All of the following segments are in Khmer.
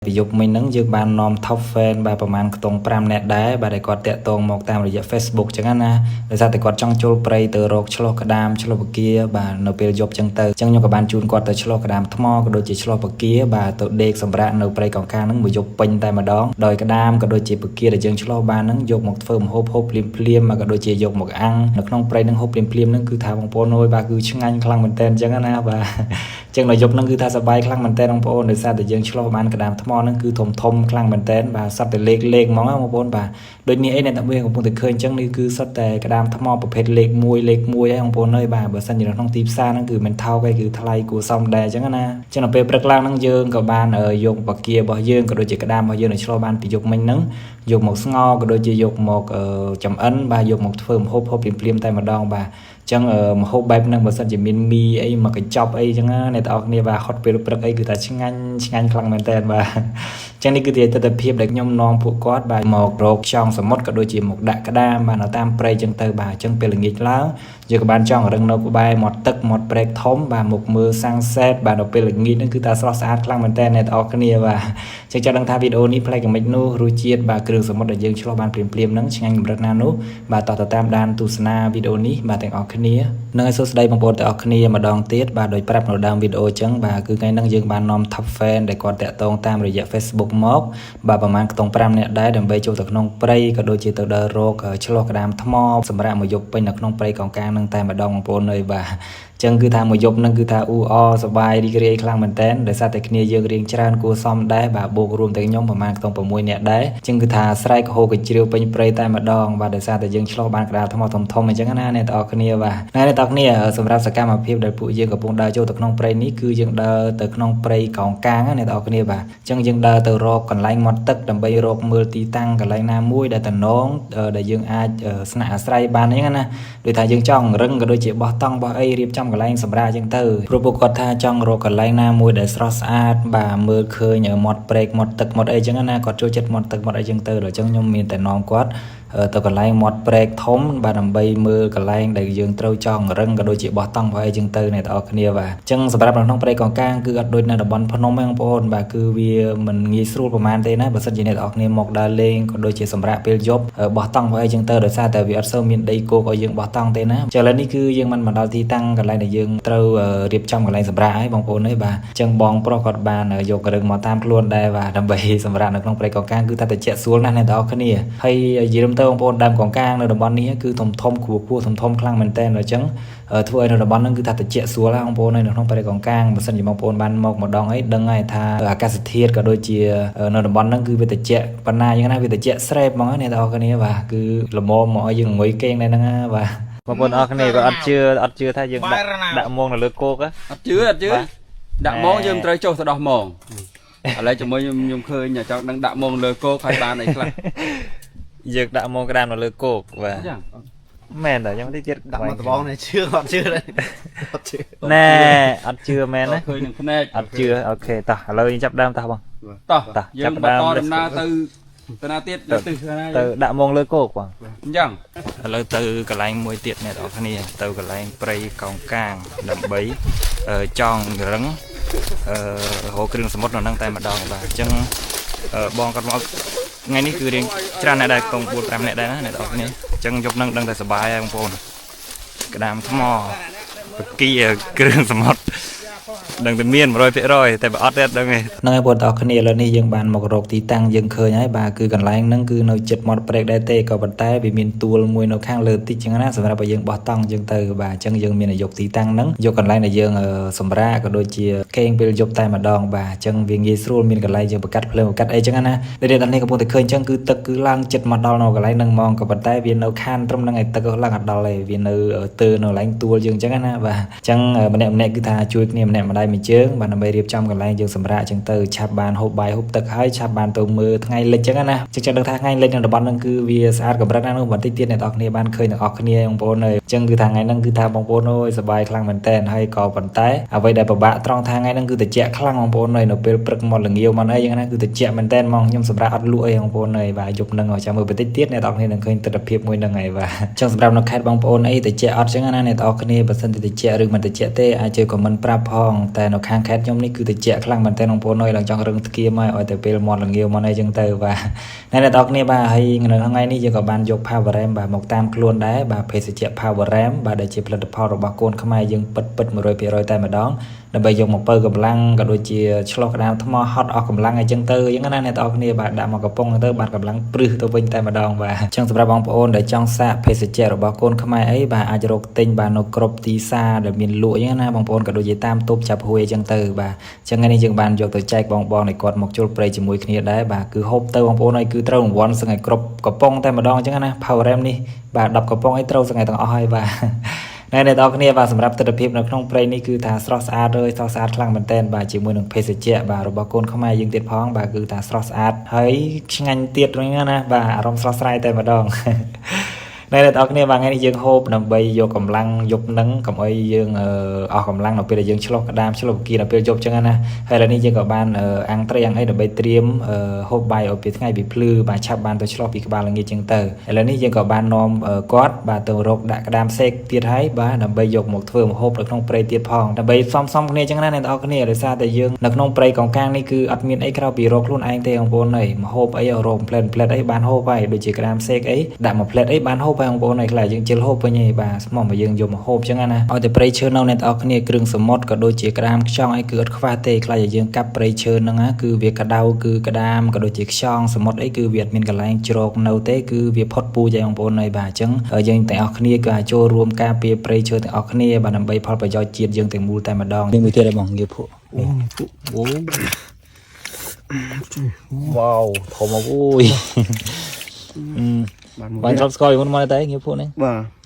ពីយប់មិញហ្នឹងយើងបាននាំ top fan បាទប្រហែលខ្ទង់5នាក់ដែរបាទដែលគាត់តាក់ទងមកតាមរយៈ Facebook ចឹងណាដោយសារតែគាត់ចង់ចូលព្រៃទៅរកឆ្លោះក្តាមឆ្លោះពគាបាទនៅពេលយប់ចឹងទៅចឹងខ្ញុំក៏បានជូនគាត់ទៅឆ្លោះក្តាមថ្មក៏ដូចជាឆ្លោះពគាបាទទៅដេកសម្រាប់នៅព្រៃកង្កាហ្នឹងមួយយប់ពេញតែម្ដងដោយក្តាមក៏ដូចជាពគាដែលយើងឆ្លោះបានហ្នឹងយកមកធ្វើម្ហូបហូបភ្លាមភ្លាមក៏ដូចជាយកមកអាំងនៅក្នុងព្រៃហ្នឹងហូបភ្លាមភ្លាមហ្នឹងគឺថាបងប្អូនអើយបាទគឺឆ្ងាញ់ខ្លាំងមែនតើចឹងណាបាទចឹងនៅយប់ហ្នឹងគឺថាសប្បាយខ្លាំងមែនតើបងប្អូនដោយសារតែយើងឆ្លោះបានក្តាមថ្មហ្នឹងគឺធំខ្លាំងមែនតើបាទសត្វតែលេខហ្មងបងប្អូនបាទដូចនេះអីអ្នកទាំងពីរកំពុងតែឃើញចឹងនេះគឺសុទ្ធតែក្តាមថ្មប្រភេទលេខ1ហើយបងប្អូនអើយបាទបើសិនជានៅក្នុងទីផ្សារហ្នឹងគឺមិនថោកឯងគឺថ្លៃគួរសមដែរចឹងណាចឹងនៅពេលព្រឹកឡើងហ្នឹងយើងក៏បានយកបការបស់យើងក៏ដូចជាក្តាមរបស់យើងនៅឆ្លោះបានពីយប់មិញហ្នឹងយកមកស្ងោរក៏ដូចជាយកមកចំអិនបាទយកមកធ្វើម្ហូបភ្លាមតែម្ដងបាទចឹងម្ហូបបែបហ្នឹងបើសិនជាមានមីអីមកកញ្ចប់អីចឹងណាអ្នកទាំងអស់គ្នាបាទហត់ពេលព្រឹកអីគឺថាឆ្ងាញ់ខ្លាំងមែនតើបាទចឹងនេះគឺជាទស្សនវិជ្ជាដែលខ្ញុំនាំពួកគាត់បាទមករកខ្យងសមុទ្រក៏ដូចជាមកដាក់ក្តាមបាទនៅតាមព្រៃចឹងទៅបាទចឹងពេលល្ងាចឡើងយើងក៏បានចង់រឹងនៅក្បែរមាត់ទឹកមាត់ព្រែកធំបាទមកមើល sunset បាទនៅពេលល្ងាចហ្នឹងគឺថាស្រស់ស្អាតខ្លាំងមែនតើអ្នកទាំងអស់គ្នាបាទចឹងចាំដឹងថាវីដេអូនេះប្លែកយ៉ាងម៉េចនោះរសជាតិបាទគ្រឿងសមុទ្រដែលយើងឆ្លុះបានភ្លាមហ្នឹងឆ្ងាញ់កម្រិតណានោះបាទតោះទៅតាមដានទស្សនាវីដេអូនេះបាទទាំងអស់គ្នានឹងឲ្យសួស្តីបងប្អូនទាំងអស់គ្នាម្ដងទៀតបាទដោយប្រាប់នៅដើមវីដេអូចឹងបាទគឺថ្ងៃហ្នឹងយើងបាននាំ top fan ដែលគាត់តាក់ទងតាមរយៈ Facebook មកបាទប្រហែលខ្ទង់5នាក់ដែរដើម្បីចូលទៅក្នុងព្រៃក៏ដូចជាទៅដល់រកឆ្លោះក្តាមថ្មសម្រាប់មកយប់ពេញនៅក្នុងព្រៃកង្កាងហ្នឹងតែម្ដងបងប្អូនអើយបាទចឹងគឺថាមួយយប់ហ្នឹងគឺថាអ៊ូអសប្បាយរីករាយខ្លាំងមែនតើដោយសារតែគ្នាយើងរៀងច្រើនគួរសមដែរបាទបូករួមទាំងខ្ញុំប្រហែលខ្ទង់6នាក់ដែរចឹងគឺថាស្រែកហូរកញ្ជ្រៀវពេញព្រៃតែម្ដងបាទដោយសារតែយើងឆ្លោះបានក្តារថ្មធំអញ្ចឹងណាអ្នកទាំងអស់គ្នាបាទអ្នកទាំងអស់គ្នាសម្រាប់សកម្មភាពដែលពួកយើងកំពុងដើរចូលទៅក្នុងព្រៃនេះគឺយើងដើរទៅក្នុងព្រៃកោងកាងអ្នកទាំងអស់គ្នាបាទចឹងយើងដើរទៅរកកន្លែងមាត់ទឹកដើម្បីរកមើលទីតាំងកន្លែងណាមួយដែលតំណងដែលយើងអាចស្នាក់អាស្រ័យបានអញ្ចឹងណាដូចថាយើងចង់រឹងក៏ដូចជាបោះតង់បោះអីរៀបចំកន្លែងសម្រាប់អញ្ចឹងទៅព្រោះពួកគាត់ថាចង់រកកន្លែងណាមួយដែលស្រស់ស្អាតបាទមើលឃើញមាត់ព្រែកមាត់ទឹកមាត់អីចឹងណាគាត់ចូលចិត្តមាត់ទឹកមាត់អីចឹងទៅដល់អញ្ចឹងខ្ញុំមានតែនាំគាត់ទៅកន្លែងមាត់ព្រែកធំបាទដើម្បីមើលកន្លែងដែលយើងត្រូវចង់រឹងក៏ដូចជាបោះតង់បោះអីចឹងទៅអ្នកទាំងអស់គ្នាបាទអញ្ចឹងសម្រាប់នៅក្នុងព្រៃកោងកាងគឺអត់ដូចនៅតំបន់ភ្នំទេបងប្អូនបាទគឺវាមិនងាយស្រួលប្រហែលទេណាបើសិនជាអ្នកទាំងអស់គ្នាមកដើរលេងក៏ដូចជាសម្រាប់ពេលយប់បោះតង់បោះអីចឹងទៅដោយសារតែវាអត់សូវមានដីគោកឲ្យយើងបោះតង់ទេណាចឹងឥឡូវនេះគឺយើងមិនដល់ទីតាំងកន្លែងដែលយើងត្រូវរៀបចំកន្លែងសម្រាប់ឲ្យបងប្អូនអើយបាទអញ្ចឹងបងប្រុសគាត់បានយករឹងមកតាមខ្លួនដែរបាទដើម្បីសម្រាប់នៅក្នុងព្រៃកោងកាងគឺថាតិចស្រួលណាស់អ្នកទាំងអស់គ្នាហើយនិយាយទៅបងប្អូនដើមកោងកាងនៅតំបន់នេះគឺធំគួរធំខ្លាំងមែនតើអញ្ចឹងធ្វើឲ្យនៅតំបន់ហ្នឹងគឺថាតិចស្រួលណាបងប្អូននៅក្នុងព្រៃកោងកាងបើសិនជាបងប្អូនបានមកម្ដងអីដឹងហើយថាអាកាសធាតុក៏ដូចជានៅតំបន់ហ្នឹងគឺវាតិចប៉ុណ្ណាយ៉ាងណាវាតិចស្រេបហ្មងអ្នកទាំងអស់គ្នាបាទគឺល្មមមកឲ្យយើងងុយគេងនៅហ្នឹងបាទបងប្អូនអរគ្នាក៏អត់ជឿថាយើងដាក់មងនៅលើគោកអត់ជឿដាក់មងយើងត្រូវចុះទៅដោះមងឥឡូវជាមួយខ្ញុំឃើញចង់ដឹងដាក់មងលើគោកហើយបានអីខ្លះយើងដាក់មងក្តាមនៅលើគោកបាទមែនតើយ៉ាងទីទៀតដាក់មកដបងនេះជឿអត់ជឿទេណែអត់ជឿមែនណាឃើញនឹងភ្នែកអត់ជឿអូខេតោះឥឡូវយើងចាប់ដើមតោះបងតោះយើងបន្តដំណើរទៅណាទៀតទៅដាក់មងលើគោកបងអញ្ចឹងឥឡូវទៅកន្លែងមួយទៀតអ្នកនរគ្នាទៅកន្លែងព្រៃកោងកាងដើម្បីចង់រឹងរកគ្រឿងសមុទ្រនៅហ្នឹងតែម្ដងបាទអញ្ចឹងបងគាត់មកថ្ងៃនេះគឺរៀងច្រើនអ្នកដែរកង4 5នាក់ដែរណាអ្នកនរគ្នាអញ្ចឹងយប់ហ្នឹងដឹងតែសប្បាយហើយបងប្អូនក្តាមថ្មបកាគ្រឿងសមុទ្រដឹងតែមាន 100% តែបើអត់ទេដឹងទេហ្នឹងហើយបងប្អូនគ្នាឥឡូវនេះយើងបានមករកទីតាំងយើងឃើញហើយបាទគឺកន្លែងហ្នឹងគឺនៅជិតមាត់ព្រែកដែរទេក៏ប៉ុន្តែវាមានទួលមួយនៅខាងលើតិចចឹងណាសម្រាប់ឲ្យយើងបោះតង់ចឹងទៅបាទអញ្ចឹងយើងមានយកទីតាំងហ្នឹងយកកន្លែងដែលយើងសម្រាកក៏ដូចជាគេងពេលយប់តែម្ដងបាទអញ្ចឹងវាងាយស្រួលមានកន្លែងយើងបកាត់ភ្លើងបកាត់អីចឹងណាដែលអ្នកនេះកំពុងតែឃើញអញ្ចឹងគឺទឹកគឺឡើងចិត្តមកដល់នៅកន្លែងហ្នឹងហ្មងក៏ប៉ុន្តែវានៅខានត្រឹមហ្នឹងឯងទឹកឡើងអត់ដល់ទេវានៅទៅនៅកន្លែងទួលយើងអញ្ចឹងណាបាទអញ្ចឹងម្នាក់គឺថាជួយគ្នាម្នាក់ម្ដាយមួយជើងបាទដើម្បីរៀបចំកន្លែងយើងសម្រាកចឹងទៅឆាប់បានហូបបាយហូបទឹកហើយឆាប់បានទៅមើលថ្ងៃលិចចឹងណាចឹងដឹងថាថ្ងៃលិចនៅតំបន់ហ្នឹងគឺវាស្អាតកម្រិតណាស់នោះបន្តិចទៀតអ្នកនរគ្នាបានឃើញទាំងអស់គ្នាបងប្អូនអើយចឹងគឺថាថ្ងៃហ្នឹងគឺថាបងប្អូនអើយសប្បាយខ្លាំងមែនតើហើយក៏ប៉ុន្តែអ្វីដែលពិបាកត្រង់ថាថ្ងៃហ្នឹងគឺត្រជាក់ខ្លាំងបងប្អូនអើយនៅពេលព្រឹកមកល្ងាវមកអីចឹងណាគឺត្រជាក់មែនតើហ្មងខ្ញុំសម្រាប់អត់លក់អីបងប្អូនអើយបាទយប់ហ្នឹងចាំមើលបន្តិចទៀតអ្នកនរគ្នានឹងឃើញទស្សនវិជ្ជាមួយហ្នឹងហើយបាទចឹងសម្រាប់នៅខេត្តបងប្អូនអីត្រជាក់អត់ចឹងណាអ្នកនរគ្នាបើសិនជាត្រជាក់ឬមិនត្រជាក់ទេអាចជួយខមមិនប្រាប់ផង phong tại nó khang khét nhóm ní cứ từ chẹt khăng mình tên ông phố nơi là trong rừng kia mà ở từ pil mòn là nhiều mòn này chân từ và nên là tóc ní bà hay người hôm nay ní giờ có ban dục power ram bà một tam luôn đấy bà phải sẽ chẹt power ram bà để chịu là power bà côn không ai dừng bật một rồi tay mà đón là bây giờ một bơ cầm lăng cả đôi chia cho cái nào thấm hot ở cầm lăng ở chân tư những cái này tóc ní bà đã một cái phong tư bà cầm lăng prư tôi vinh tay mà đón và trong sập bong ôn để trong xa phải sẽ chẹt bà côn không ai ấy bà ai cho tinh bà nó crop tí xa để miền lụa những cái này bong ôn cả đôi chia tam tốp chập huê chân tư bà chẳng ngay đi chừng bàn dục từ chạy bong này còn một chỗ play chỉ mùi kia đấy bà cứ hộp tư bong ôn này cứ trâu một sang ngày crop có phong tay mà đón chẳng này power ram đi bà đập có phong ấy trâu sang ngày tầng oi bàในในตอนนี้ว่าสำหรับตัวพิบในขนมเปรย์นี่คือทาสโตรสอาร์เลยสโตรสอาร์คลั่งมันเต้นบ่าจีมือหนึ่งเพสเจบ่าเราบอกคนเข้ามายิงติดพ้องบ่าคือทาสโตรสอาร์เฮ้ยงันติดตรงนี้นะบ่าอารมณ์สโตรสไลด์เต้นมาดองในตอนนี้บางอย่างยังโฮบนำไปโยกกำลังยกนังกับไอ้ยังออกกำลังเราไปเลยยังชลกกระดามชลกกีเราไปยกจังนะให้แล้วนี่ยังกับบ้านอังเตรียงให้เราไปเตรียมโฮบใบเอาไปทั้งไงไปพลื้อบาชับบานตัวชลกปีกบาลงี้จังเตอให้แล้วนี่ยังกับบ้านนอมก๊อดบาตัวรกดกระดามเซกตีให้บ้านนำไปยกหมกเฟื่องโฮบหลักน้องเปรย์ตีพองนำไปซ้อมๆเนี่ยจังนั้นในตอนนี้เลยซาแต่ยังหลักน้องเปรย์ของกลางนี่คืออัดมีนไอ้คราวปีรกรุ่นไอ้เตะของโบนเลยมาโฮบไอ้เอารมเพลนไอ้บ้านโฮบไปโดยจีกระดามเซกไอ้ดักมาเพลนไอ้บ้านโฮบไปของโบนเลยใครยังเจอโฮบไปยังบ่ามองไปยังโยมโฮบจังนะเอาแต่เปรย์เชิญเอาในตอนนี้เครื่องสมมติก็โดยจีกระดามช่องไอ้เกิดควาเตะใครยังกับเปรย์เชิญนั่งนะคือเวียกระดาวคือกระดามก็โดยจีช่องสมมติไอ้คือเวียดมินกระไรจรกเนาเตะคือเวียพอดปูใจของโบนเลยบ่าจังยังแต่ออกนี้ก็โจรวมการเปรย์เปรย์เชิญแต่ออกนี้บ่านำไปพอดไปย่อยจีดยังแต่มูแต่มาดองนี่มือเตะได้มองเงี้ยผู้โอ้ว้าวทอมาอุ้ยbạn drop score muốn nói tới nghĩa phụ này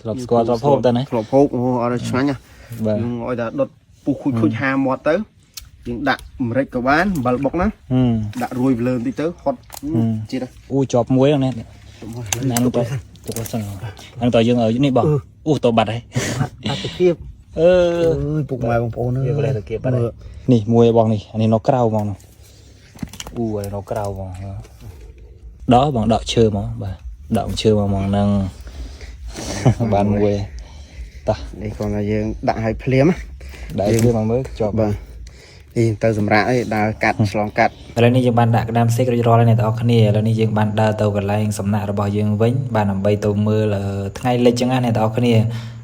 drop score drop hộp ta này drop hộp ở đây sáng nha gọi là đột bục khui hà mọt tới những đạn rạch của bán bal bọc nó đạn ruồi lớn tí tới hot chi đây u chọp muối này ăn to tôi sang ăn to dương ở dưới này bỏ to bật đấy kia bục mày bông phô nữa nè muối bong này anh ấy nó cao bong này nó cao bong đó bằng đợi chơi mà bà động chưa mà mong năng bàn quê ta đây còn là dương đạn hay phèm á đại dương mà mới cho bà đi tàu dầm rã ấy đào cắt lòng cắtแล้วนี่ยังบันดาก็ดำเซ็กรอแล้วในตอนนี้แล้วนี่ยังบันดาตัวกันไรสำนักระบายยังวิ่งบานนำใบตัวมือละทั้งไงเล็กจังงั้นในตอนนี้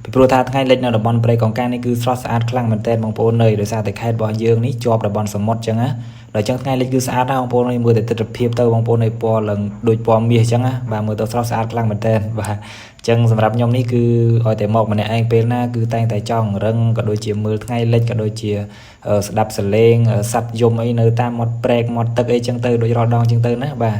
ไปโปรธาทั้งไงเล็กในระบอนไปของการนี่คือสระสะอาดคลั่งมันเต้นมองโปนเลยโดยสารแต่แค่บอลยังนี่จอบระบอนสมมติจังงั้นโดยจังไงเล็กคือสะอาดนะมองโปนในมือแต่ติดเพียบตัวมองโปนในปอหลังโดยปอมเมียจังงั้นบางมือตัวสระสะอาดคลั่งมันเต้นบ่าจังสำหรับยมนี่คือเอาแต่หมอกมันในไอ้เป็นหน้าคือแต่งแต่จ้องเรื่องก็โดยเฉียมือทั้งไงเล็กก็โดยเฉียดับสเลงสัตว์ยมไอ้เนื้อตามหมดแปลกหมดตึกไอ้จังเตอโดยรอดองจังเตอนะบ่า